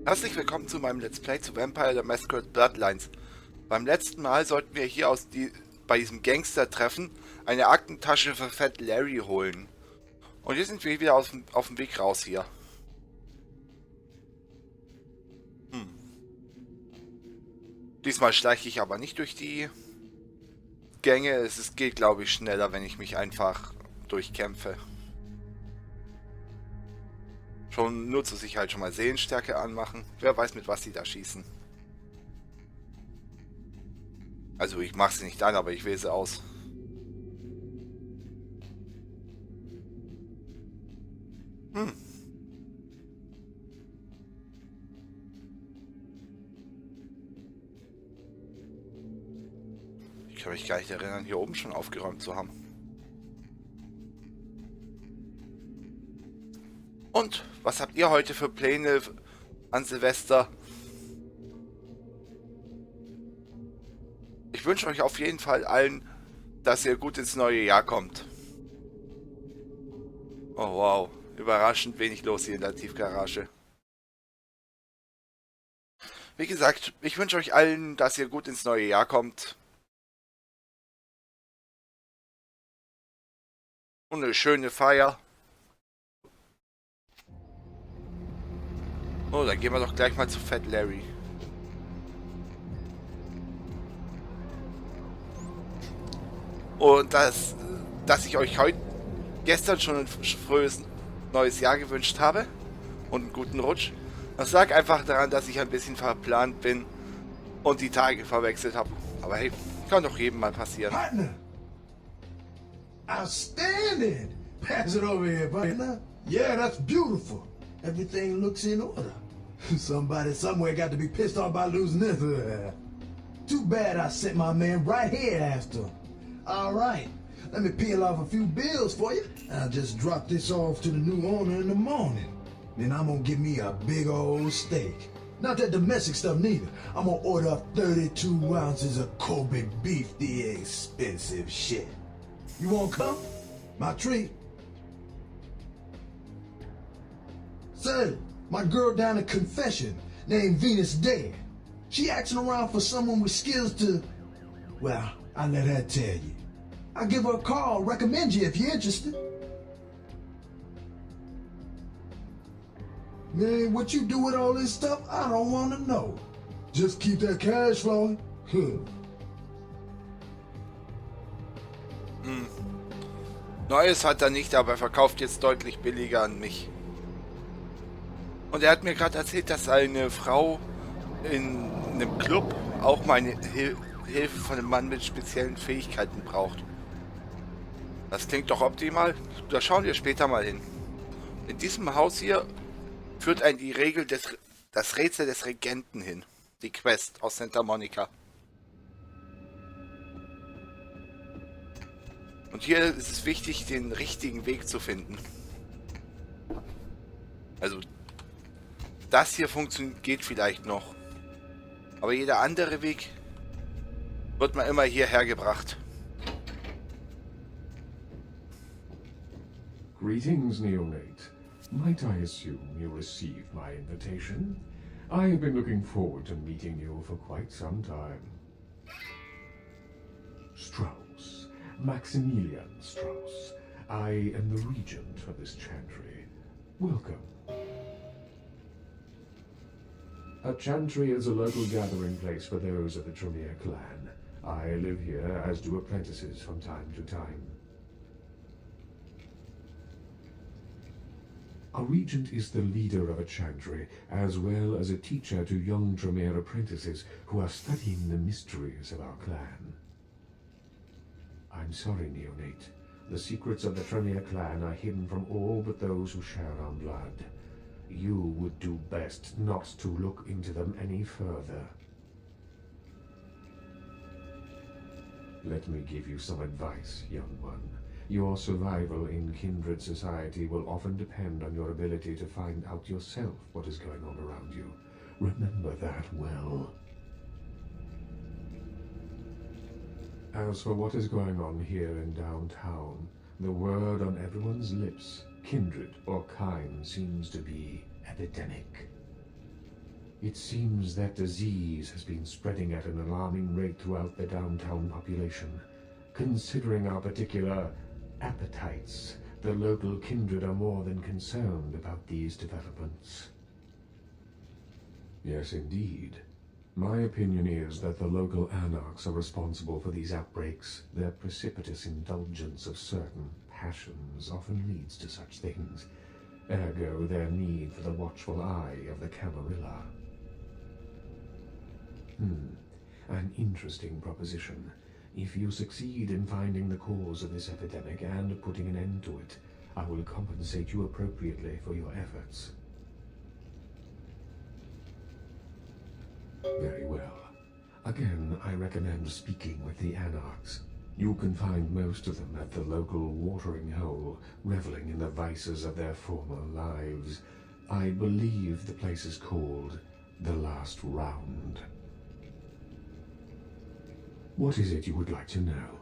Herzlich willkommen zu meinem Let's Play zu Vampire the Masquerade-Bloodlines. Beim letzten Mal sollten wir hier bei diesem Gangster-Treffen eine Aktentasche für Fat Larry holen. Und jetzt sind wir wieder auf dem Weg raus hier. Diesmal schleiche ich aber nicht durch die Gänge. Es geht, glaube ich, schneller, wenn ich mich einfach durchkämpfe. Schon nur zur Sicherheit schon mal Sehensstärke anmachen. Wer weiß, mit was die da schießen. Also ich mache sie nicht an, aber ich wähle sie aus. Ich kann mich gar nicht erinnern, hier oben schon aufgeräumt zu haben. Und was habt ihr heute für Pläne an Silvester? Ich wünsche euch auf jeden Fall allen, dass ihr gut ins neue Jahr kommt. Oh wow, überraschend wenig los hier in der Tiefgarage. Wie gesagt, ich wünsche euch allen, dass ihr gut ins neue Jahr kommt. Und eine schöne Feier. Oh, dann gehen wir doch gleich mal zu Fat Larry. Und dass ich euch gestern schon ein frühes neues Jahr gewünscht habe und einen guten Rutsch. Das lag einfach daran, dass ich ein bisschen verplant bin und die Tage verwechselt habe. Aber hey, kann doch jedem mal passieren. Partner! Outstanding! Pass it over here, partner. Yeah, that's beautiful. Everything looks in order. Somebody somewhere got to be pissed off by losing this. Too bad I sent my man right here after. All right, let me peel off a few bills for you. I'll just drop this off to the new owner in the morning. Then I'm gonna give me a big old steak. Not that domestic stuff neither. I'm gonna order up 32 ounces of Kobe beef, the expensive shit. You wanna come? My treat. Say, my girl down at Confession, named Venus Day. She asking around for someone with skills to... Well, I'll let her tell you. I'll give her a call, recommend you if you're interested. Man, what you do with all this stuff, I don't want to know. Just keep that cash flowing. Neues hat er nicht, aber er verkauft jetzt deutlich billiger an mich. Und er hat mir gerade erzählt, dass eine Frau in einem Club auch meine Hilfe von einem Mann mit speziellen Fähigkeiten braucht. Das klingt doch optimal. Da schauen wir später mal hin. In diesem Haus hier führt einen die Regel das Rätsel des Regenten hin. Die Quest aus Santa Monica. Und hier ist es wichtig, den richtigen Weg zu finden. Also, das hier geht vielleicht noch. Aber jeder andere Weg wird man immer hierher gebracht. Greetings, Neonate. Might I assume you received my invitation? I have been looking forward to meeting you for quite some time. Strauss. Maximilian Strauss. I am the regent of this chantry. Welcome. A chantry is a local gathering place for those of the Tremere clan. I live here, as do apprentices from time to time. A regent is the leader of a chantry, as well as a teacher to young Tremere apprentices who are studying the mysteries of our clan. I'm sorry, Neonate. The secrets of the Tremere clan are hidden from all but those who share our blood. You would do best not to look into them any further. Let me give you some advice, young one. Your survival in kindred society will often depend on your ability to find out yourself what is going on around you. Remember that well. As for what is going on here in downtown, the word on everyone's lips, kindred or kind, seems to be epidemic. It seems that disease has been spreading at an alarming rate throughout the downtown population. Considering our particular appetites, the local kindred are more than concerned about these developments. Yes, indeed. My opinion is that the local anarchs are responsible for these outbreaks. Their precipitous indulgence of certain passions often leads to such things. Ergo, their need for the watchful eye of the Camarilla. An interesting proposition. If you succeed in finding the cause of this epidemic and putting an end to it, I will compensate you appropriately for your efforts. Very well. Again, I recommend speaking with the anarchs. You can find most of them at the local watering hole, reveling in the vices of their former lives. I believe the place is called The Last Round. What is it you would like to know?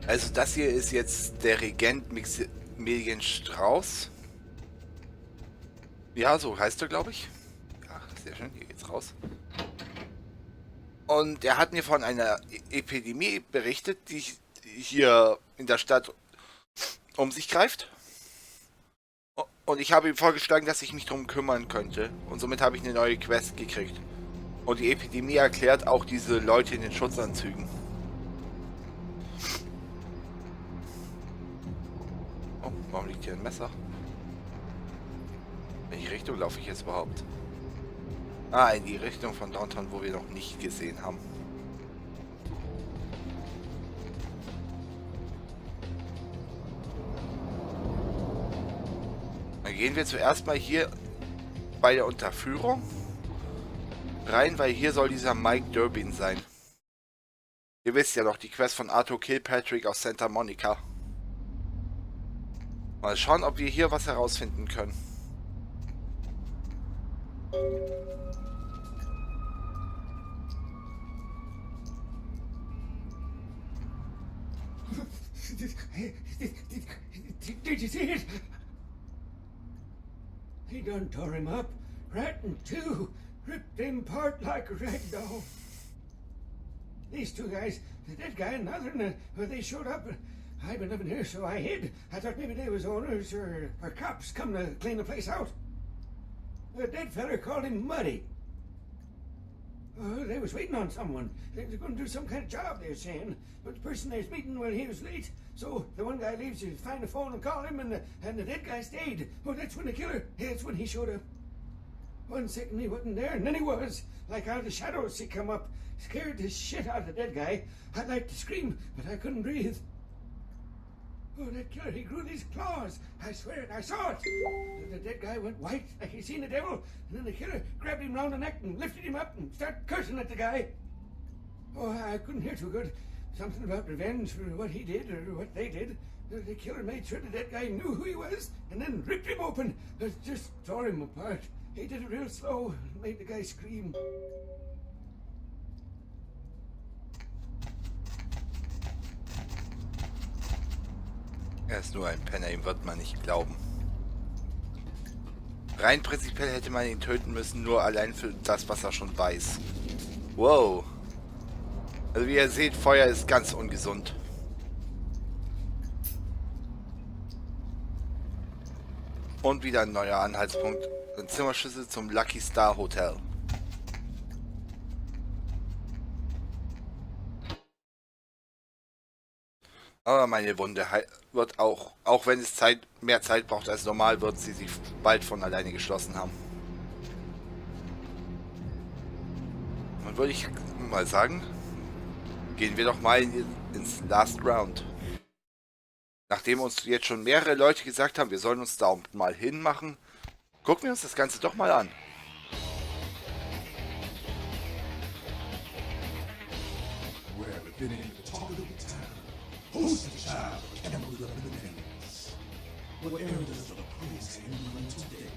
Also das hier ist jetzt der Regent Maximilian Strauß. Ja, so heißt er, glaube ich. Ja, sehr schön, hier geht's raus. Und er hat mir von einer Epidemie berichtet, die hier in der Stadt um sich greift. Und ich habe ihm vorgeschlagen, dass ich mich darum kümmern könnte. Und somit habe ich eine neue Quest gekriegt. Und die Epidemie erklärt auch diese Leute in den Schutzanzügen. Oh, warum liegt hier ein Messer? In welche Richtung laufe ich jetzt überhaupt? Ah, in die Richtung von Downtown, wo wir noch nicht gesehen haben. Dann gehen wir zuerst mal hier bei der Unterführung rein, weil hier soll dieser Mike Durbin sein. Ihr wisst ja noch, die Quest von Arthur Kilpatrick aus Santa Monica. Mal schauen, ob wir hier was herausfinden können. Did you see it? He done tore him up, right in two, ripped him apart like a rag doll. These two guys, the dead guy and the other one, they showed up. I've been living here, so I hid. I thought maybe they was owners or cops come to clean the place out. The dead feller called him Muddy. They was waiting on someone. They was going to do some kind of job, they were saying. But the person they was meeting, well, he was late. So the one guy leaves to find the phone and call him, and the dead guy stayed. Well, that's when the killer, that's when he showed up. 1 second he wasn't there, and then he was. Like out of the shadows he come up. Scared the shit out of the dead guy. I'd like to scream, but I couldn't breathe. Oh, that killer, he grew these claws. I swear it, I saw it. The dead guy went white, like he seen the devil. And then the killer grabbed him round the neck and lifted him up and started cursing at the guy. Oh, I couldn't hear too good. Something about revenge for what he did or what they did. The killer made sure the dead guy knew who he was and then ripped him open. Just tore him apart. He did it real slow and made the guy scream. Er ist nur ein Penner, ihm wird man nicht glauben. Rein prinzipiell hätte man ihn töten müssen, nur allein für das, was er schon weiß. Wow. Also wie ihr seht, Feuer ist ganz ungesund. Und wieder ein neuer Anhaltspunkt. Ein Zimmerschlüssel zum Lucky Star Hotel. Aber meine Wunde wird auch wenn es mehr Zeit braucht als normal, wird sie sich bald von alleine geschlossen haben. Dann würde ich mal sagen, gehen wir doch mal ins Last Round. Nachdem uns jetzt schon mehrere Leute gesagt haben, wir sollen uns da mal hinmachen, gucken wir uns das Ganze doch mal an. Who's the child of Camarilla Bloodlines? What elders of the praise can you run today?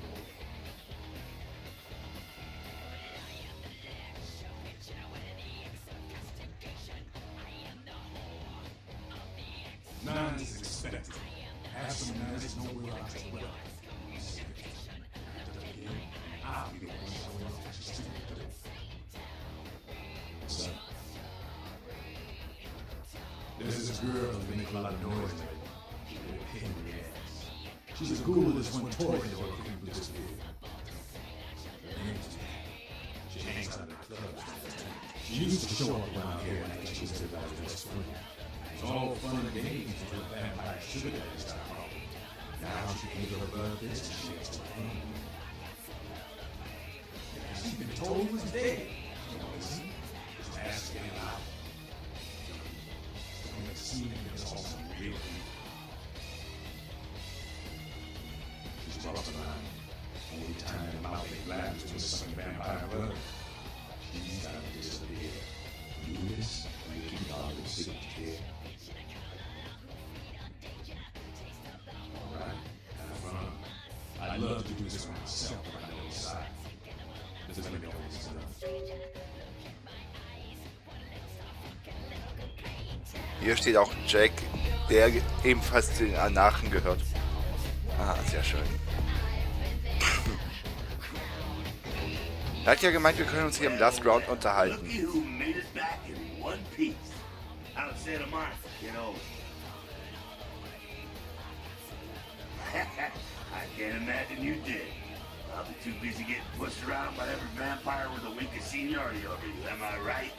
None is expected. Have some knowledge nowhere out as well. Son, there's this girl who's making a lot of noise lately. She's a pain in the ass. She's as cool as when toy door people disappear. Her name's Jack. She hangs out at clubs. She used to show up around here and act like she's everybody's best friend. It's all fun and games until the vampire sugar daddy started calling. Now she can't get over this and she has to run. She's been told he was dead. Just ask him out. Don't let see him as all some real people. She's brought around. Only time the mouth ain't black to some vampire blood. She's got to disappear. Do this, and you keep all the secret here. Alright, have fun. I'd love to do this myself, but I know the side. Just let me know when this is done. Hier steht auch Jack, der ebenfalls den Anarchen gehört. Ah, sehr schön. Er hat ja gemeint, wir können uns hier im Last Round unterhalten. I can't imagine you did. I'll be too busy getting pushed around by every vampire with the weakest seniority over you, am I right?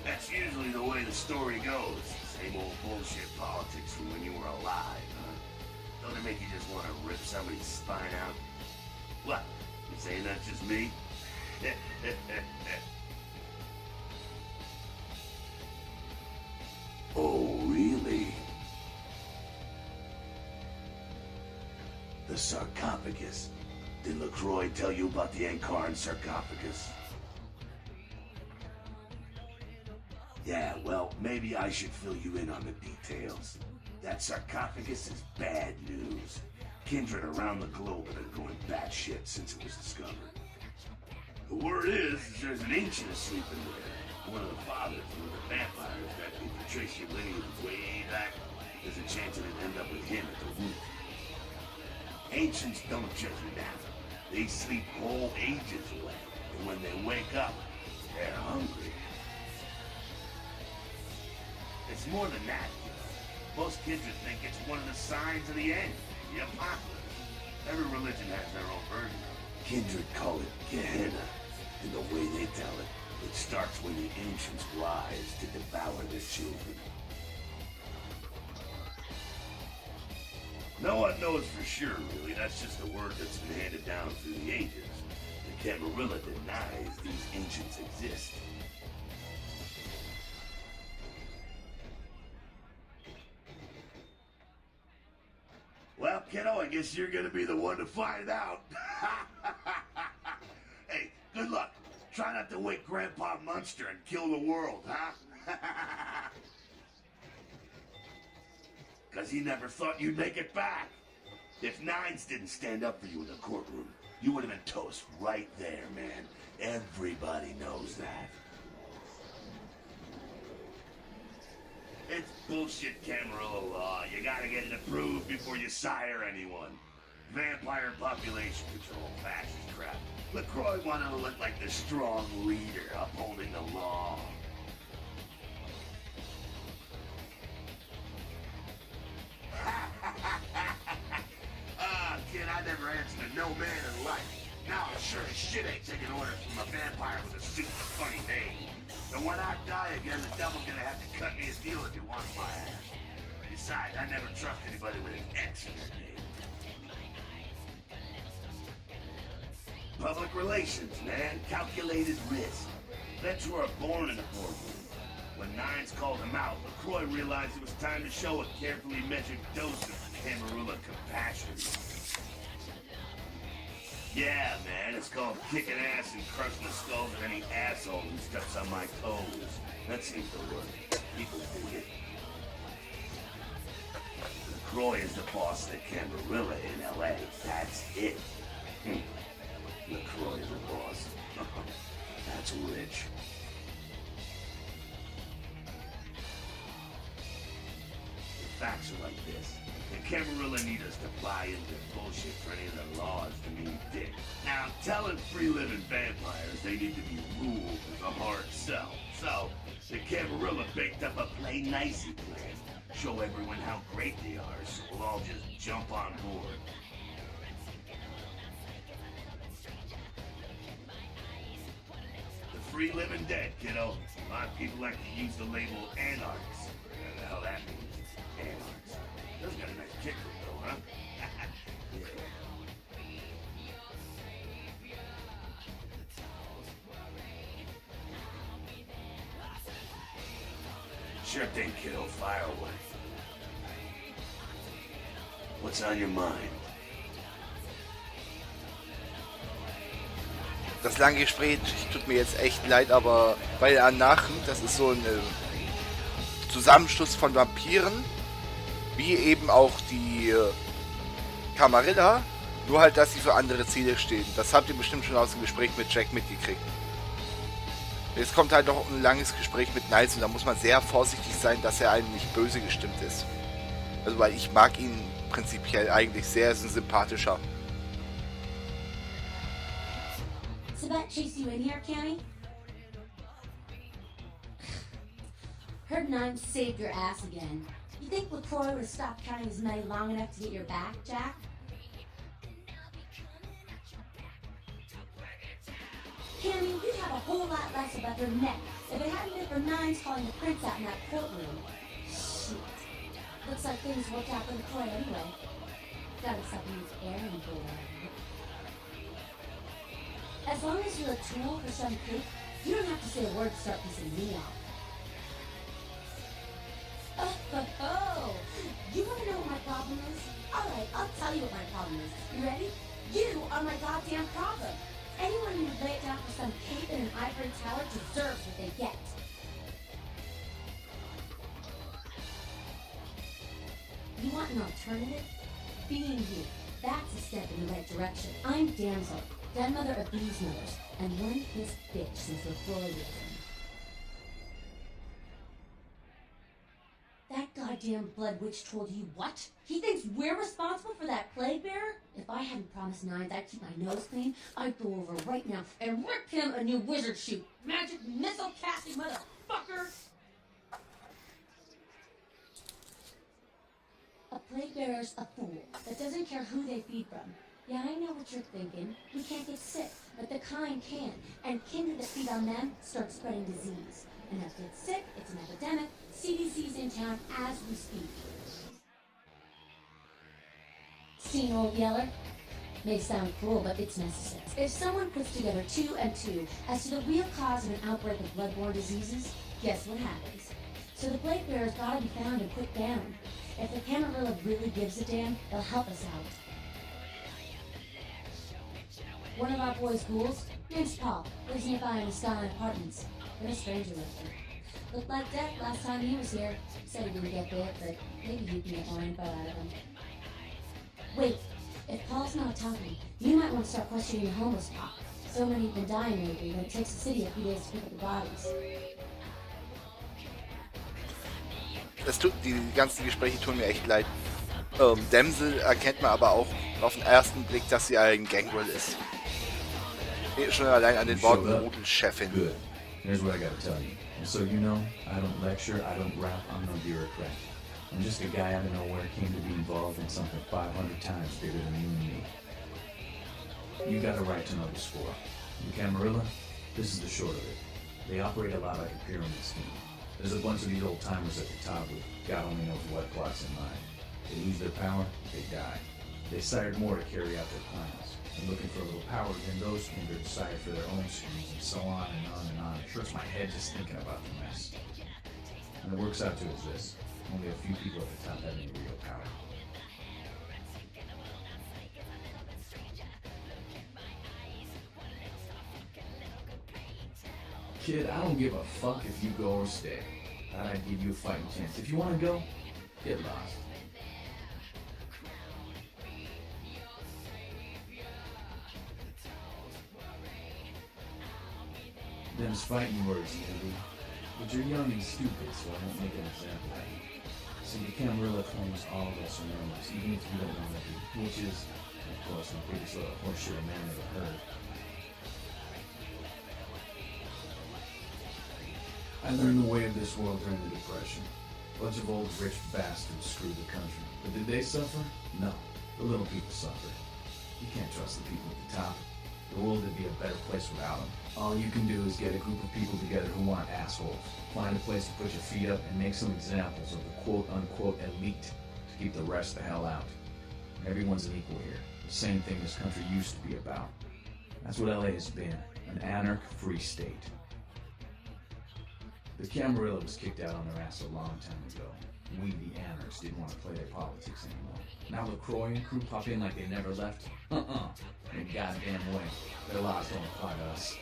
That's usually the way the story goes. Same old bullshit politics from when you were alive, huh? Don't it make you just want to rip somebody's spine out? What? You saying that's just me? Oh, really? The sarcophagus. Did LaCroix tell you about the Ankaran sarcophagus? Yeah, well, maybe I should fill you in on the details. That sarcophagus is bad news. Kindred around the globe have been going batshit since it was discovered. The word is there's an ancient asleep in there. One of the fathers of the vampires that can trace your lineage way back. There's a chance it'd end up with him at the root. Ancients don't just nap. They sleep whole ages away. And when they wake up, they're hungry. It's more than that, you know. Most kids would think it's one of the signs of the end, the apocalypse. Every religion has their own version of it. Kindred call it Gehenna, and the way they tell it, it starts when the ancients rise to devour their children. No one knows for sure, really. That's just a word that's been handed down through the ages. The Camarilla denies these ancients exist. Well, kiddo, I guess you're gonna be the one to find out. Hey, good luck. Try not to wake Grandpa Munster and kill the world, huh? Because he never thought you'd make it back. If Nines didn't stand up for you in the courtroom, you would have been toast right there, man. Everybody knows that. It's bullshit Camarilla law. You gotta get it approved before you sire anyone. Vampire population control, fascist crap. LaCroix wanted to look like the strong leader upholding the law. Kid, I never answered to no man in life. Now I'm sure as shit ain't taking orders from a vampire with a super funny name. And when I die again, the devil's gonna have to cut me a deal if he wants my ass. Besides, I never trust anybody with an X in their name. Public relations, man. Calculated risk. Vets were born in the courtroom. When Nines called him out, LaCroix realized it was time to show a carefully measured dose of Camarilla compassion. Yeah, man, it's called kicking ass and crushing the skulls of any asshole who steps on my toes. That seems to work. People dig it. LaCroix is the boss of the Camarilla in L.A. That's it. LaCroix is the boss. That's rich. facts are like this. The Camarilla need us to buy into bullshit for any of the laws to mean dick. Now, telling free-living vampires they need to be ruled is a hard sell. So, the Camarilla baked up a play nicey plan. Show everyone how great they are, so we'll all just jump on board. The free living dead, kiddo. A lot of people like to use the label anarchs. Whatever the hell that means. Anarchs. Those got a nice kick though, huh? Yeah. Sure thing, kiddo. Fire away. What's on your mind? Das lange Gespräch tut mir jetzt echt leid, aber bei Anarchen, das ist so ein Zusammenschluss von Vampiren, wie eben auch die Camarilla, nur halt, dass sie für andere Ziele stehen. Das habt ihr bestimmt schon aus dem Gespräch mit Jack mitgekriegt. Jetzt kommt halt noch ein langes Gespräch mit Niles und da muss man sehr vorsichtig sein, dass er einem nicht böse gestimmt ist. Also, weil ich mag ihn prinzipiell eigentlich sehr, ist ein sympathischer. So that chased you in here, Cammy? Heard Nime saved your ass again. You think LaCroix would have stopped counting his money long enough to get your back, Jack? Cammy, you'd have a whole lot less above your neck if it hadn't been for Nimes calling the prince out in that courtroom. Shit. Looks like things worked out for LaCroix anyway. Got himself a new errand boy. As long as you're a tool for some kid, you don't have to say a word to start pissing me off. Oh, you want to know what my problem is? Alright, I'll tell you what my problem is. You ready? You are my goddamn problem. Anyone who would lay it down for some cape in an ivory tower deserves what they get. You want an alternative? Being you. That's a step in the right direction. I'm Damsel, dead mother of these mothers, and one pissed bitch since the Freudianism. That goddamn blood witch told you what? He thinks we're responsible for that plague bearer? If I hadn't promised Nines I'd keep my nose clean, I'd go over right now and rip him a new wizard shoot. Magic missile casting motherfucker! A plague bearer's a fool that doesn't care who they feed from. Yeah, I know what you're thinking. We can't get sick, but the kind can. And kindred that feed on them start spreading disease. Enough get sick, it's an epidemic. CDC's in town as we speak. Seen Old Yeller? May sound cruel, but it's necessary. If someone puts together 2 and 2 as to the real cause of an outbreak of bloodborne diseases, guess what happens? So the plague bearer's gotta be found and put down. If the Camarilla really gives a damn, they'll help us out. One of our boys' ghouls, name's Paul, lives nearby in the Skyline Apartments. We're a stranger with him. Looked like death last time he was here. Said he didn't get bit, but maybe you can get more info out of him. Wait, if Paul's not talking, you might want to start questioning the homeless pop. So many have been dying lately that it takes the city a few days to pick up the bodies. Die ganzen Gespräche tun mir echt leid. Damsel erkennt man aber auch auf den ersten Blick, dass sie ein Gangrel ist. Schon allein an den Worten Rudelchefin. Good. Here's what I gotta tell you. And so you know, I don't lecture, I don't rap, I'm no bureaucrat. I'm just a guy out of nowhere came to be involved in something 500 times bigger than you and me. You got a right to know the score. In Camarilla, this is the short of it. They operate a lot like a pyramid scheme. There's a bunch of these old timers at the top with God only knows what plots in mind. They lose their power, they die. They sired more to carry out their plans. And looking for a little power, then those kindred decide for their own schemes, and so on and on and on. It hurts my head just thinking about the mess. And it works out to is this. Only a few people at the top have any real power. Kid, I don't give a fuck if you go or stay. I'd give you a fighting chance. If you want to go, get lost. Them's fighting words, baby. But you're young and stupid, so I won't make an example of you. So you Camarilla claims all of us are members, even if you don't want to be, which is, of course, the biggest little horseshit a man ever heard. I learned the way of this world during the Depression. A bunch of old rich bastards screwed the country. But did they suffer? No. The little people suffered. You can't trust the people at the top. The world would be a better place without them. All you can do is get a group of people together who aren't assholes. Find a place to put your feet up and make some examples of the quote-unquote elite to keep the rest the hell out. Everyone's an equal here. The same thing this country used to be about. That's what LA has been. An anarch-free state. The Camarilla was kicked out on their ass a long time ago. We, the anarchs, didn't want to play their politics anymore. Now LaCroix and crew pop in like they never left? In a goddamn way. Their laws don't apply to us.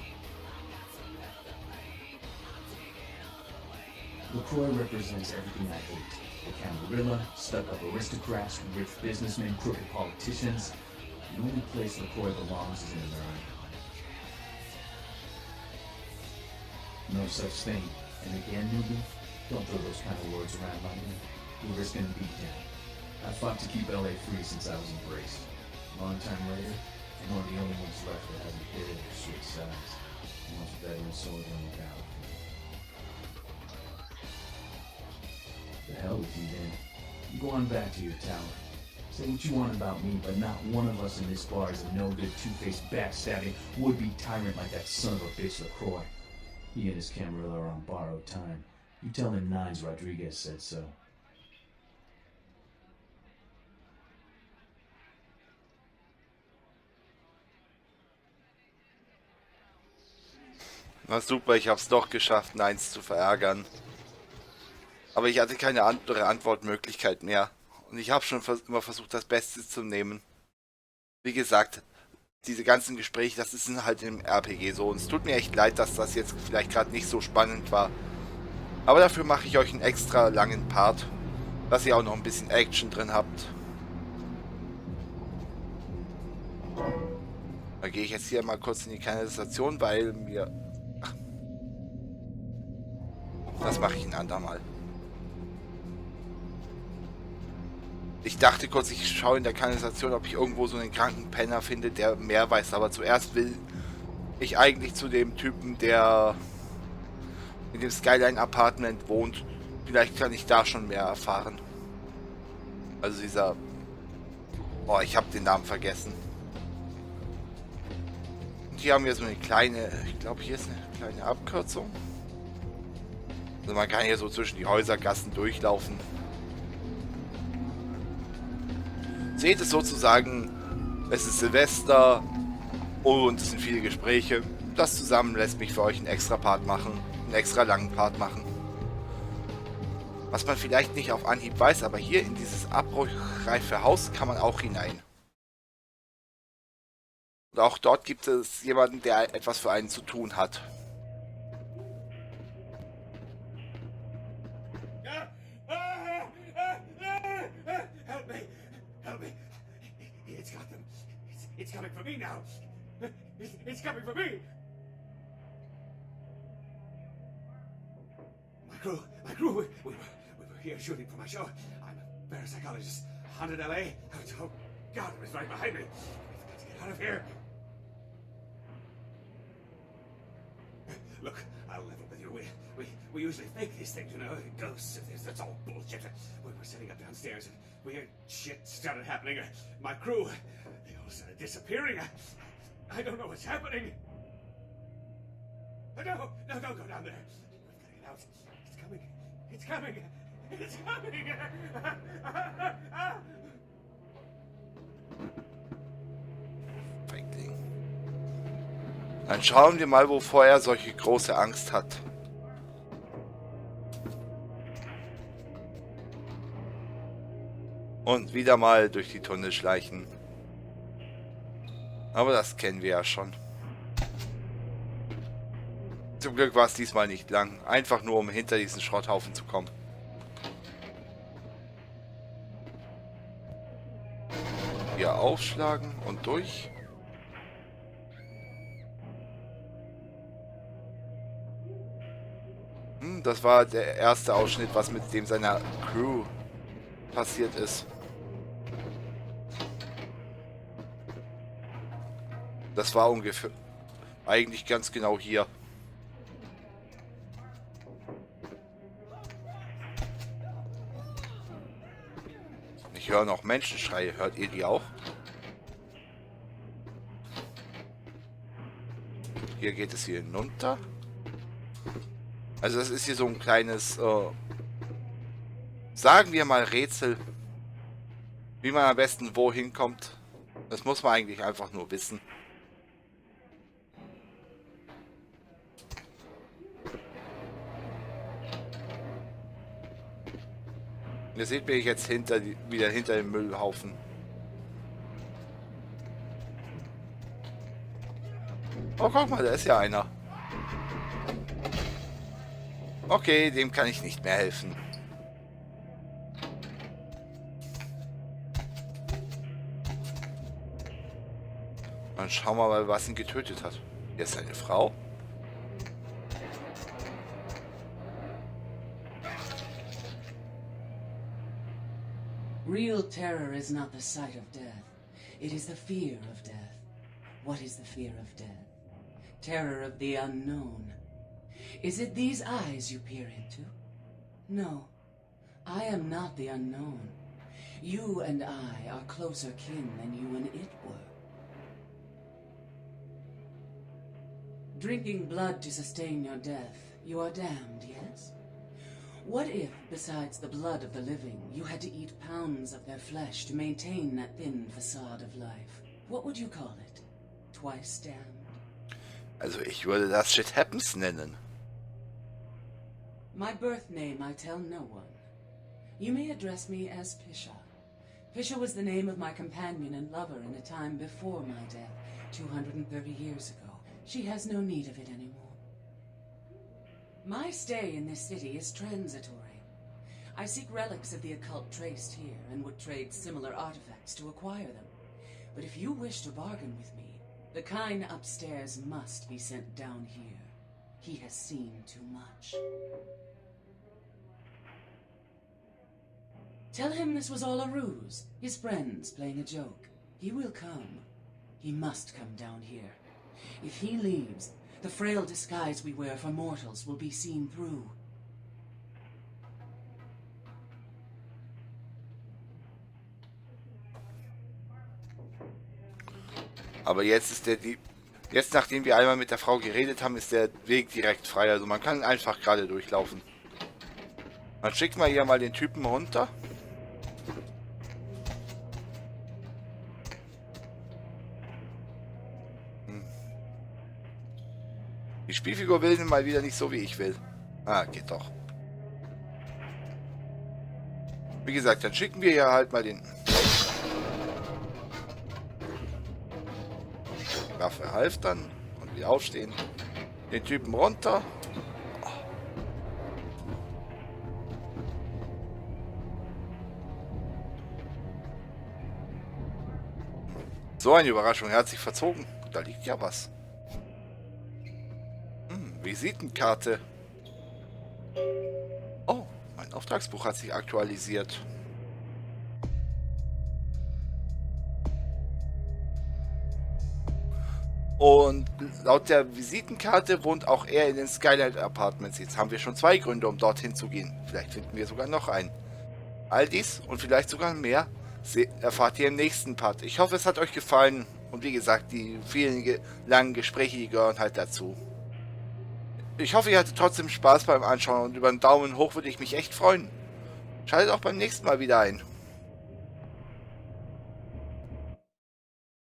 LaCroix represents everything I hate. The Camarilla, stuck-up aristocrats, rich businessmen, crooked politicians. The only place LaCroix belongs is in America. No such thing. And again, newbie, don't throw those kind of words around like me. You're risking a beatdown. I fought to keep LA free since I was embraced. A long time later, I'm one of the only ones left that hasn't dared to switch sides. Most veteran soldier on the battlefield. The hell with you then. You go on back to your tower. Say what you want about me, but not one of us in this bar is a no-good, two-faced, backstabbing, would-be tyrant like that son of a bitch LaCroix. He and his Camarilla are on borrowed time. You tell him Nines Rodriguez said so. Na super, ich hab's doch geschafft, Nines zu verärgern. Aber ich hatte keine andere Antwortmöglichkeit mehr. Und ich habe schon immer versucht, das Beste zu nehmen. Wie gesagt, diese ganzen Gespräche, das ist halt im RPG so. Und es tut mir echt leid, dass das jetzt vielleicht gerade nicht so spannend war. Aber dafür mache ich euch einen extra langen Part, dass ihr auch noch ein bisschen Action drin habt. Da gehe ich jetzt hier mal kurz in die Kanalisation, weil mir... Ach, das mache ich ein andermal. Ich dachte kurz, ich schaue in der Kanalisation, ob ich irgendwo so einen kranken Penner finde, der mehr weiß. Aber zuerst will ich eigentlich zu dem Typen, der in dem Skyline Apartment wohnt. Vielleicht kann ich da schon mehr erfahren. Also dieser... Oh, ich habe den Namen vergessen. Und hier haben wir so eine kleine... Ich glaube, hier ist eine kleine Abkürzung. Also man kann hier so zwischen die Häusergassen durchlaufen. Seht es sozusagen, es ist Silvester und es sind viele Gespräche. Das zusammen lässt mich für euch einen extra Part machen, einen extra langen Part machen. Was man vielleicht nicht auf Anhieb weiß, aber hier in dieses abbruchreife Haus kann man auch hinein. Und auch dort gibt es jemanden, der etwas für einen zu tun hat. Help me! Help me! It's got them. It's coming for me now. It's coming for me. My crew. We were here shooting for my show. I'm a parapsychologist. Haunted LA. Oh God, it was right behind me. We've got to get out of here. Look, I'll level with you. We usually fake these things, you know, ghosts. That's all bullshit. We were sitting up downstairs and weird shit started happening. My crew, they all started disappearing. I don't know what's happening. No, don't go down there. We've got to get out. It's coming. It's coming. Feigling. Dann schauen wir mal, wovor er solche große Angst hat. Und wieder mal durch die Tunnel schleichen. Aber das kennen wir ja schon. Zum Glück war es diesmal nicht lang. Einfach nur, um hinter diesen Schrotthaufen zu kommen. Hier aufschlagen und durch. Das war der erste Ausschnitt, was mit dem seiner Crew passiert ist. Das war ungefähr eigentlich ganz genau hier. Ich höre noch Menschenschreie. Hört ihr die auch? Hier geht es hier hinunter. Also das ist hier so ein kleines, sagen wir mal Rätsel. Wie man am besten wohin kommt. Das muss man eigentlich einfach nur wissen. Ihr seht mich jetzt wieder hinter dem Müllhaufen. Oh, guck mal, da ist ja einer. Okay, dem kann ich nicht mehr helfen. Dann schauen wir mal, was ihn getötet hat. Hier ist eine Frau. Real terror is not the sight of death. It is the fear of death. What is the fear of death? Terror of the unknown. Is it these eyes you peer into? No, I am not the unknown. You and I are closer kin than you and it were. Drinking blood to sustain your death, you are damned, yes? What if, besides the blood of the living, you had to eat pounds of their flesh to maintain that thin facade of life? What would you call it? Twice damned? Also ich würde das Shit Happens nennen. My birth name I tell no one. You may address me as Pisha. Pisha was the name of my companion and lover in a time before my death, 230 years ago. She has no need of it anymore. My stay in this city is transitory. I seek relics of the occult traced here and would trade similar artifacts to acquire them. But if you wish to bargain with me, the kind upstairs must be sent down here. He has seen too much. Tell him this was all a ruse, his friends playing a joke. He will come. He must come down here. If he leaves, the frail disguise we wear for mortals will be seen through. Aber jetzt ist jetzt nachdem wir einmal mit der Frau geredet haben, ist der Weg direkt frei. Also man kann einfach gerade durchlaufen. Dann schicken wir hier mal den Typen runter. Die Spielfigur will mal wieder nicht so, wie ich will. Ah, geht doch. Wie gesagt, dann schicken wir ja halt mal den... Die Waffe half dann. Und wieder aufstehen. Den Typen runter. So eine Überraschung. Er hat sich verzogen. Da liegt ja was. Visitenkarte. Oh, mein Auftragsbuch hat sich aktualisiert. Und laut der Visitenkarte wohnt auch er in den Skylight Apartments. Jetzt haben wir schon 2 Gründe, um dorthin zu gehen. Vielleicht finden wir sogar noch einen. All dies und vielleicht sogar mehr erfahrt ihr im nächsten Part. Ich hoffe, es hat euch gefallen. Und wie gesagt, die vielen langen Gespräche, die gehören halt dazu. Ich hoffe, ihr hattet trotzdem Spaß beim Anschauen und über einen Daumen hoch würde ich mich echt freuen. Schaltet auch beim nächsten Mal wieder ein.